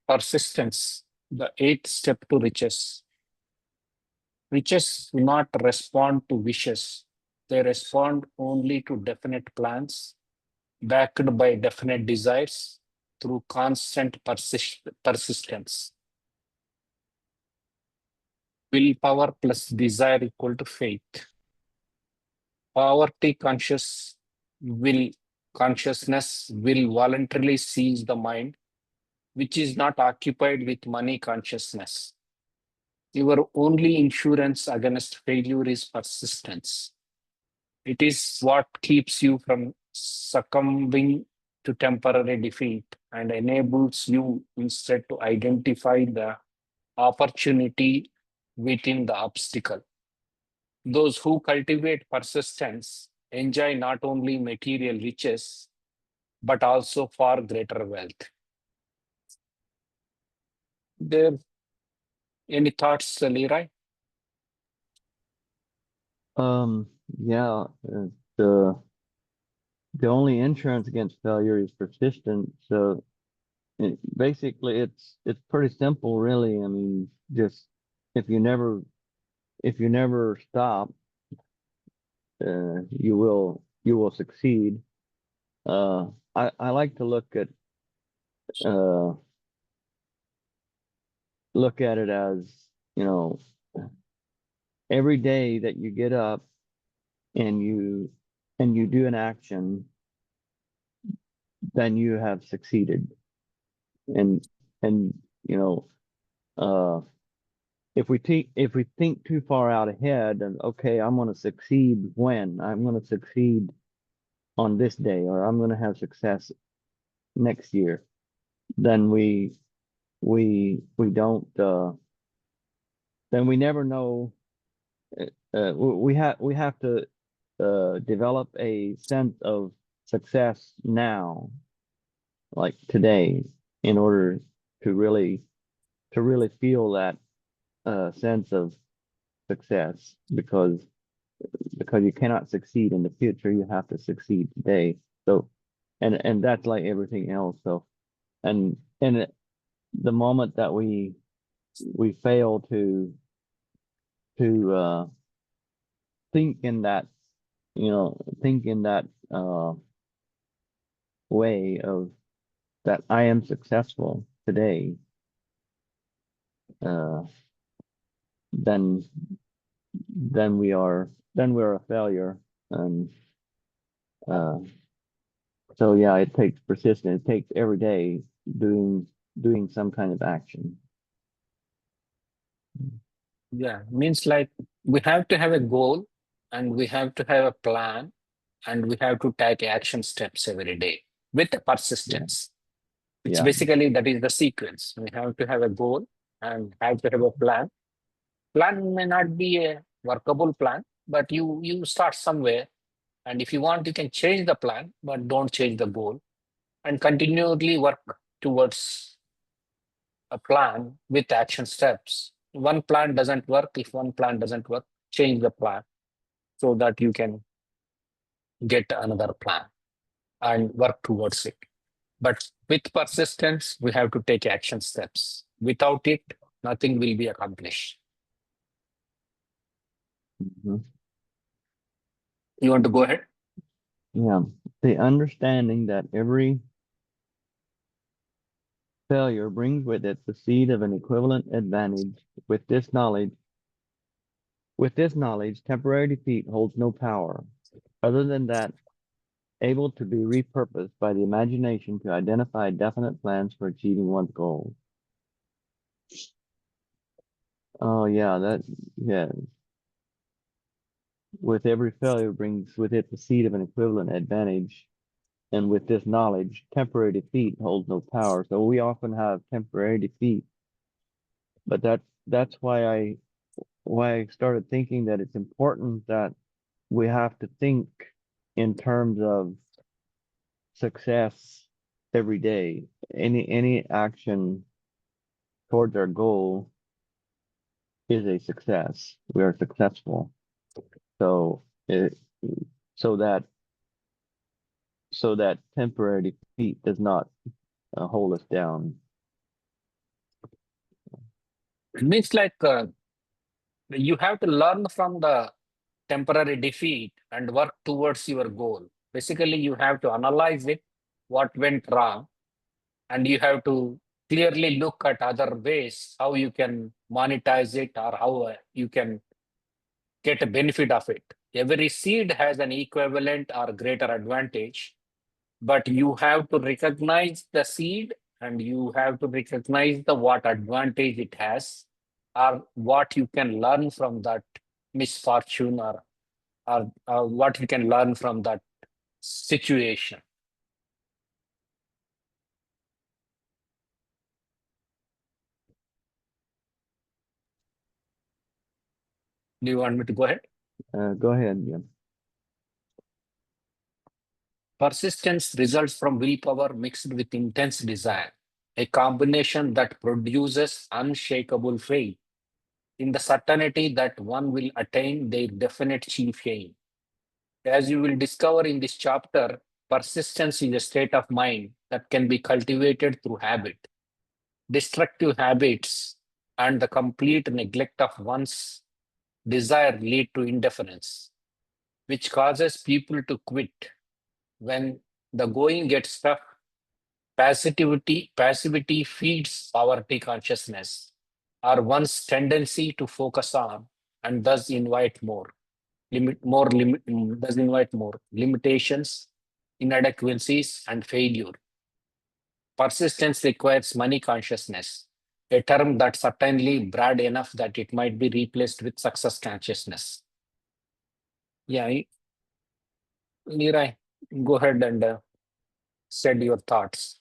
Persistence, the eighth step to riches. Riches do not respond to wishes, they respond only to definite plans, backed by definite desires through constant persistence. Willpower plus desire equal to faith. Poverty consciousness will voluntarily seize the mind, which is not occupied with money consciousness. Your only insurance against failure is persistence. It is what keeps you from succumbing to temporary defeat and enables you instead to identify the opportunity within the obstacle. Those who cultivate persistence enjoy not only material riches, but also far greater wealth. There, any thoughts, Leroy? Yeah, the only insurance against failure is persistence. So basically, it's pretty simple, really. I mean, just if you never stop, you will succeed. I like to uh look at it as, you know, every day that you get up and you do an action, then you have succeeded. And and you know, uh if we think too far out ahead and okay, I'm going to succeed when I'm going to succeed on this day, or I'm going to have success next year, then we don't then we never know. We have to develop a sense of success now, like today, in order to really feel that sense of success, because you cannot succeed in the future, you have to succeed today. So, and that's like everything else. So, and the moment that we fail to think in that, think in that way of that I am successful today, uh, then we're a failure. And uh, so yeah, it takes persistence. It takes every day doing some kind of action. Yeah, means like we have to have a goal and we have to have a plan and we have to take action steps every day with the Yeah, persistence. It's yeah, basically that is the sequence. We have to have a goal and have to have a plan. Plan may not be a workable plan, but you start somewhere. And if you want, you can change the plan, but don't change the goal and continually work towards a plan with action steps. One plan doesn't work. If one plan doesn't work, change the plan so that you can get another plan and work towards it. But with persistence, we have to take action steps. Without it, nothing will be accomplished. mhm. You want to go ahead? Yeah. The understanding that every failure brings with it the seed of an equivalent advantage. With this knowledge, temporary defeat holds no power, other than that able to be repurposed by the imagination to identify definite plans for achieving one's goals. Oh yeah, yeah. With every failure brings with it the seed of an equivalent advantage. And with this knowledge, temporary defeat holds no power. So we often have temporary defeat, but that's why I started thinking that it's important that we have to think in terms of success every day. Any action towards our goal is a success. We are successful. So it so that temporary defeat does not hold us down. It means like you have to learn from the temporary defeat and work towards your goal. Basically, you have to analyze it, what went wrong, and you have to clearly look at other ways how you can monetize it or how you can get a benefit of it. Every seed has an equivalent or greater advantage, but you have to recognize the seed and you have to recognize the what advantage it has or what you can learn from that misfortune or what you can learn from that situation. Do you want me to go ahead? Go ahead, Jim. Persistence results from willpower mixed with intense desire, a combination that produces unshakable faith in the certainty that one will attain their definite chief aim. As you will discover in this chapter, persistence is a state of mind that can be cultivated through habit. Destructive habits and the complete neglect of one's desire lead to indifference, which causes people to quit. When the going gets tough, passivity feeds poverty consciousness, or one's tendency to focus on and thus invite more limitations, inadequacies, and failure. Persistence requires money consciousness, a term that's certainly broad enough that it might be replaced with success consciousness. Yeah, Neeraj, go ahead and said your thoughts.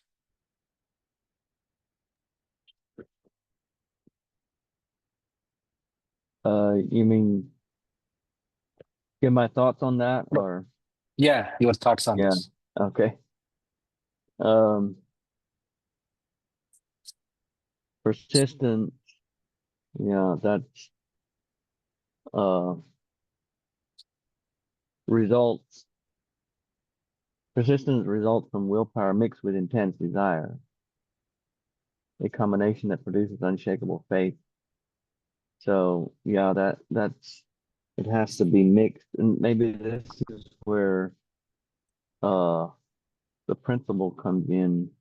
You mean give my thoughts on that or Yeah, your thoughts on yeah, this. okay. Persistent, yeah, that's results persistence results from willpower mixed with intense desire, a combination that produces unshakable faith. So yeah, that's it has to be mixed, and maybe this is where the principle comes in.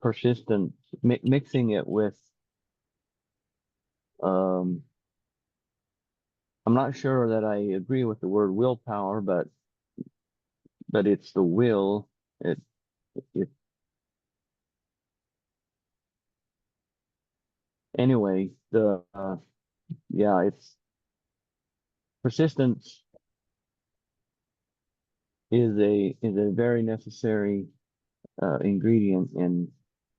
Persistence, mixing it with I'm not sure that I agree with the word willpower, but it's the will. It anyway. Yeah, it's persistence is a very necessary ingredient in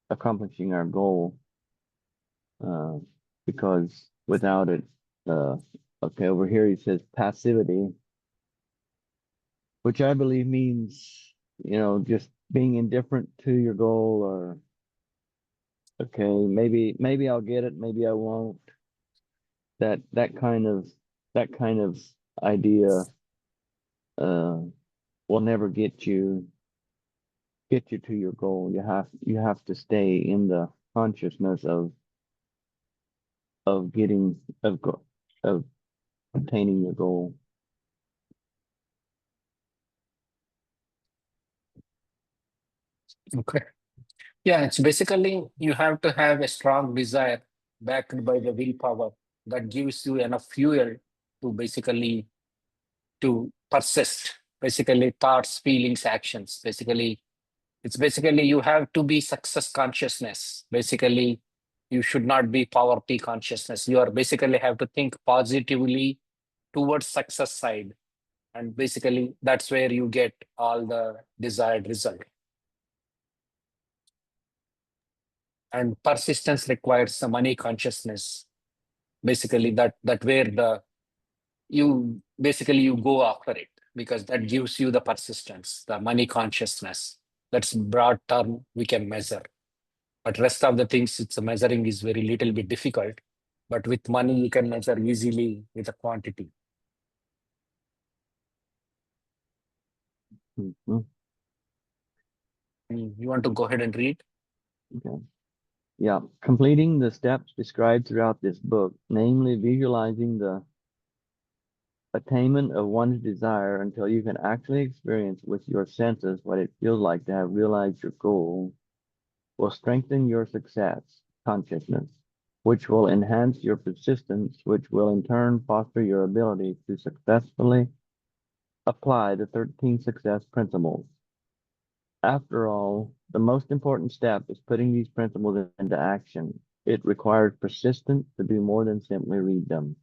accomplishing our goal. Because without it, okay, over here he says passivity, which I believe means, just being indifferent to your goal, or okay, maybe I'll get it, maybe I won't. That kind of idea will never get you to your goal. You have to stay in the consciousness of getting of obtaining your goal. Okay. Yeah, it's basically you have to have a strong desire backed by the willpower that gives you enough fuel to basically to persist. Basically, thoughts, feelings, actions. It's basically you have to be success consciousness. Basically, you should not be poverty consciousness. You are basically have to think positively towards success side. And basically that's where you get all the desired result. And persistence requires the money consciousness. Basically that where you go after it because that gives you the persistence, the money consciousness. That's broad term we can measure. But rest of the things, it's measuring is very little bit difficult. But with money, you can measure easily with a quantity. Mhm. You want to go ahead and read? Okay. Yeah. Completing the steps described throughout this book, namely visualizing the attainment of one's desire until you can actually experience with your senses what it feels like to have realized your goal, will strengthen your success consciousness, which will enhance your persistence, which will in turn foster your ability to successfully apply the 13 success principles. After all, the most important step is putting these principles into action. It requires persistence to do more than simply read them.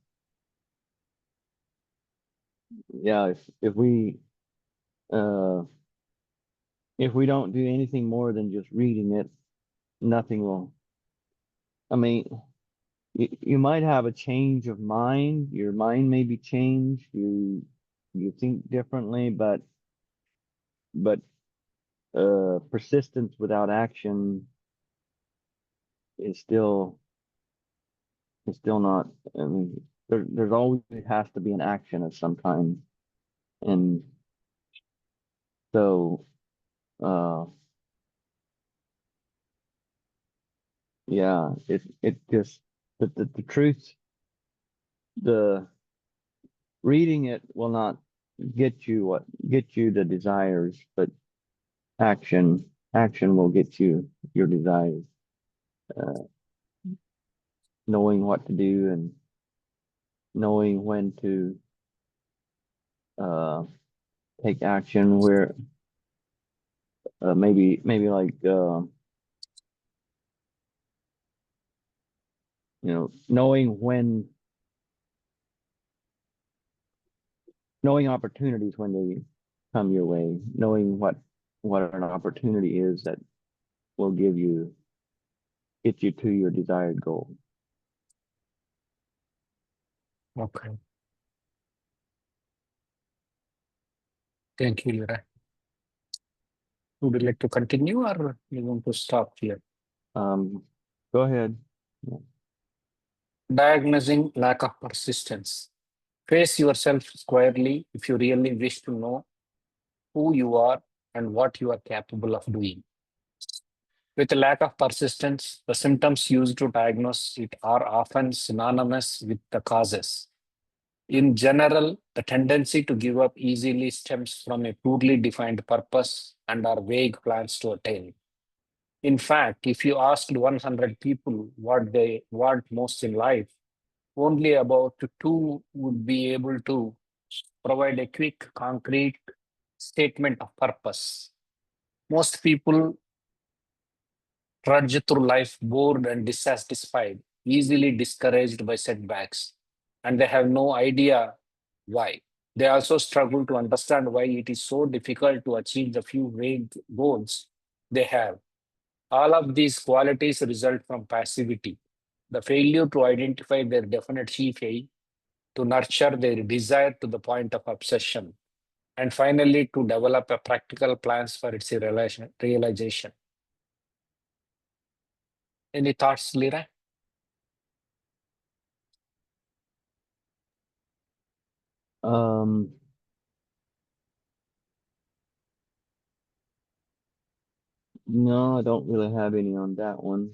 Yeah, uh if we don't do anything more than just reading it, nothing will. I mean, you might have a change of mind. Your mind may be changed. You think differently, but persistence without action is still not. I mean, there's always has to be an action of some kind, and so uh yeah, it just the truth, the reading it will not get you the desires, but action will get you your desires. Uh, Knowing what to do and knowing when to uh take action where maybe like knowing knowing opportunities when they come your way, knowing what an opportunity is that will get you to your desired goal. Okay. Thank you, Leroy. Would you like to continue or you want to stop here? Go ahead. Yeah. Diagnosing lack of persistence. Face yourself squarely if you really wish to know who you are and what you are capable of doing. With a lack of persistence, the symptoms used to diagnose it are often synonymous with the causes. In general, the tendency to give up easily stems from a poorly defined purpose and our vague plans to attain. In fact, if you asked 100 people what they want most in life, only about two would be able to provide a quick, concrete statement of purpose. Most people trudge through life bored and dissatisfied, easily discouraged by setbacks, and they have no idea why. They also struggle to understand why it is so difficult to achieve the few vague goals they have. All of these qualities result from passivity, the failure to identify their definite chief aim, to nurture their desire to the point of obsession, and finally to develop a practical plans for its realization. Any thoughts, Lira? Um, no, I don't really have any on that one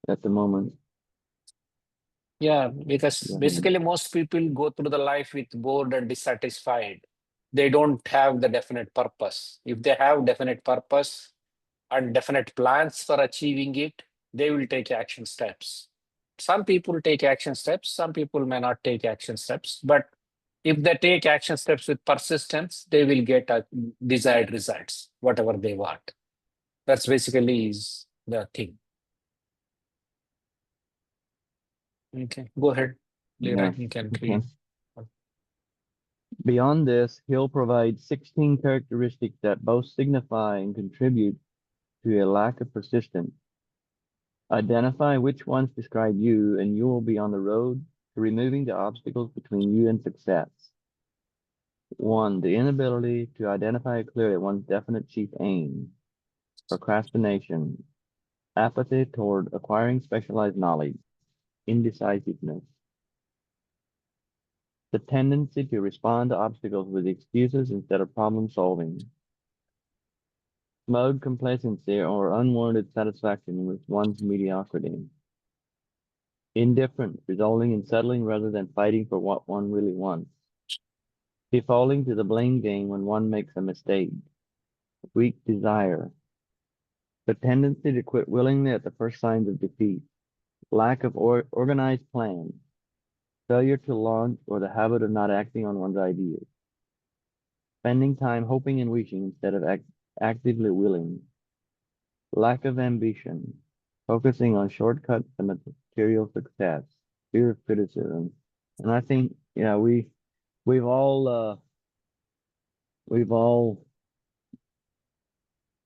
at the moment. Yeah, because Go ahead. basically most people go through the life with bored and dissatisfied. They don't have the definite purpose. If they have definite purpose and definite plans for achieving it, they will take action steps. Some people take action steps, some people may not take action steps, but if they take action steps with persistence, they will get desired results, whatever they want. That's basically is the thing. Okay, go ahead, Yeah. Leroy, you can Okay. read. Beyond this, he'll provide 16 characteristics that both signify and contribute to a lack of persistence. Identify which ones describe you, and you will be on the road to removing the obstacles between you and success. 1. The inability to identify clearly one's definite chief aim. Procrastination. Apathy toward acquiring specialized knowledge. Indecisiveness. The tendency to respond to obstacles with excuses instead of problem solving. smug complacency or unwarranted satisfaction with one's mediocrity. Indifference, resulting in settling rather than fighting for what one really wants. Defaulting to the blame game when one makes a mistake. Weak desire. The tendency to quit willingly at the first signs of defeat. Lack of organized plan. Failure to launch or the habit of not acting on one's ideas. Spending time hoping and wishing instead of actively willing. Lack of ambition. Focusing on shortcuts and material success. Fear of criticism. And I think, we've all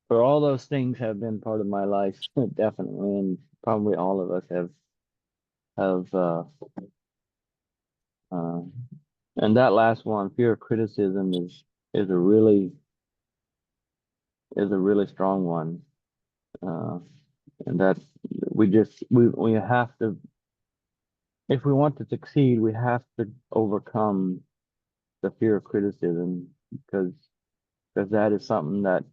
for all those things have been part of my life, definitely, and probably all of us have and that last one, fear of criticism, is a really strong one. And that we have to, if we want to succeed, we have to overcome the fear of criticism because that is something that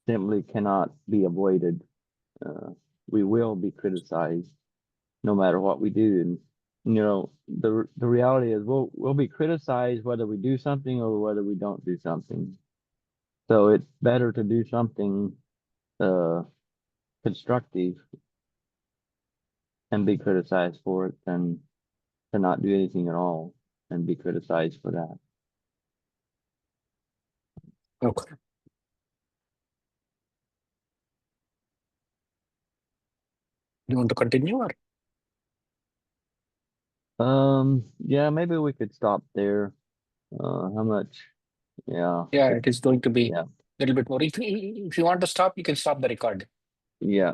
simply cannot be avoided. We will be criticized no matter what we do, and the reality is we'll be criticized whether we do something or whether we don't do something. So it's better to do something constructive and be criticized for it than to not do anything at all and be criticized for that. Okay. You want to continue or? Yeah, maybe we could stop there. How much? Yeah. Yeah, it is going to be Yeah. a little bit more. If you want to stop, you can stop the record. Yeah.